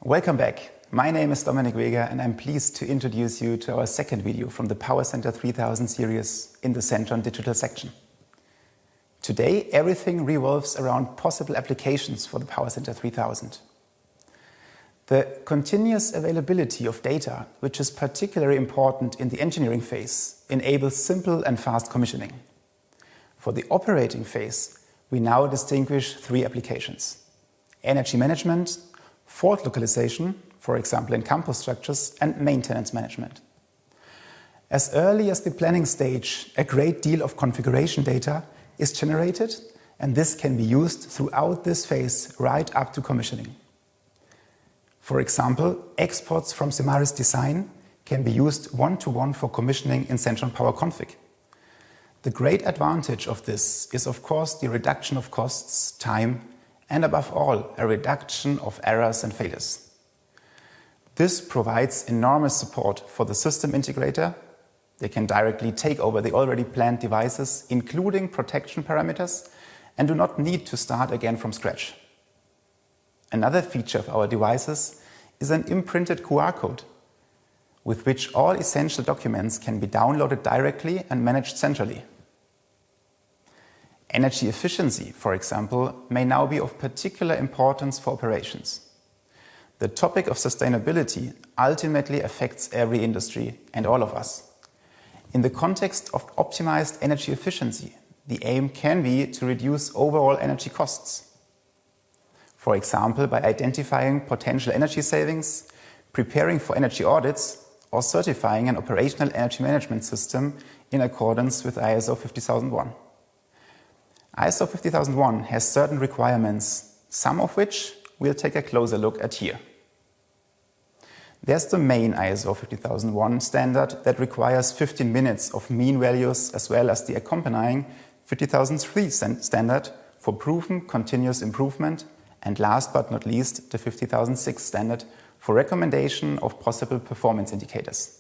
Welcome back. My name is Dominik Weger and I'm pleased to introduce you to our second video from the Powercenter 3000 series in the SENTRON digital section. Today, everything revolves around possible applications for the Powercenter 3000. The continuous availability of data, which is particularly important in the engineering phase, enables simple and fast commissioning. For the operating phase, we now distinguish three applications: energy management, fault localization, for example in campus structures, and maintenance management. As early as the planning stage, a great deal of configuration data is generated, and this can be used throughout this phase right up to commissioning. For example, exports from Semaris design can be used one-to-one for commissioning in SENTRON Power Config. The great advantage of this is of course the reduction of costs, time, and above all, a reduction of errors and failures. This provides enormous support for the system integrator. They can directly take over the already planned devices, including protection parameters, and do not need to start again from scratch. Another feature of our devices is an imprinted QR code, with which all essential documents can be downloaded directly and managed centrally. Energy efficiency, for example, may now be of particular importance for operations. The topic of sustainability ultimately affects every industry and all of us. In the context of optimized energy efficiency, the aim can be to reduce overall energy costs. For example, by identifying potential energy savings, preparing for energy audits, or certifying an operational energy management system in accordance with ISO 50001. ISO 50001 has certain requirements, some of which we'll take a closer look at here. There's the main ISO 50001 standard that requires 15 minutes of mean values, as well as the accompanying 50003 standard for proven continuous improvement, and last but not least the 50006 standard for recommendation of possible performance indicators.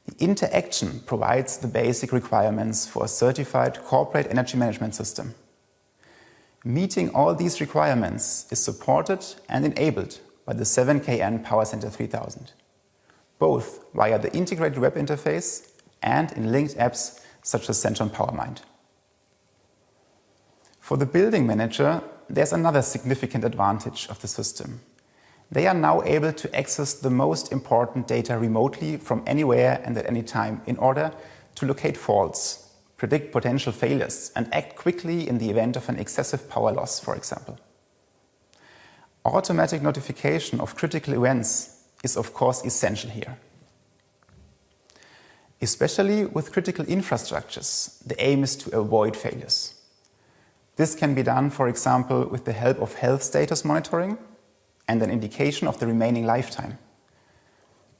The interaction provides the basic requirements for a certified corporate energy management system. Meeting all these requirements is supported and enabled by the 7KN Powercenter 3000, both via the integrated web interface and in linked apps such as SENTRON PowerMind. For the building manager, there's another significant advantage of the system. They are now able to access the most important data remotely from anywhere and at any time in order to locate faults, predict potential failures, and act quickly in the event of an excessive power loss, for example. Automatic notification of critical events is of course essential here. Especially with critical infrastructures, the aim is to avoid failures. This can be done, for example, with the help of health status monitoring and an indication of the remaining lifetime.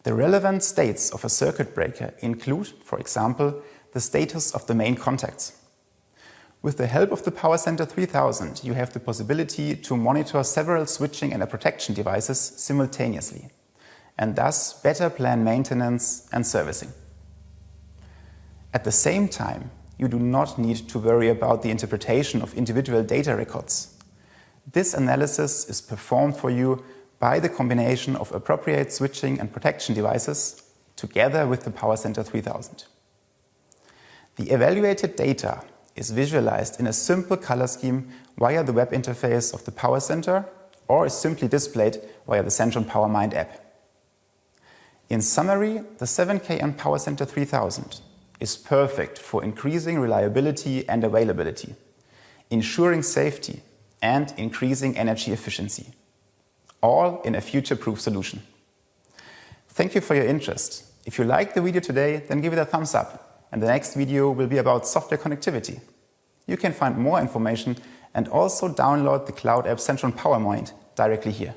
The relevant states of a circuit breaker include, for example, the status of the main contacts. With the help of the Powercenter 3000, you have the possibility to monitor several switching and protection devices simultaneously, and thus better plan maintenance and servicing. At the same time, you do not need to worry about the interpretation of individual data records. This analysis is performed for you by the combination of appropriate switching and protection devices together with the Powercenter 3000. The evaluated data is visualized in a simple color scheme via the web interface of the Powercenter, or is simply displayed via the SENTRON PowerMind app. In summary, the 7KN Powercenter 3000 is perfect for increasing reliability and availability, ensuring safety, and increasing energy efficiency, all in a future-proof solution. Thank you for your interest. If you liked the video today, then give it a thumbs up, and the next video will be about software connectivity. You can find more information and also download the cloud app SENTRON PowerMind directly here.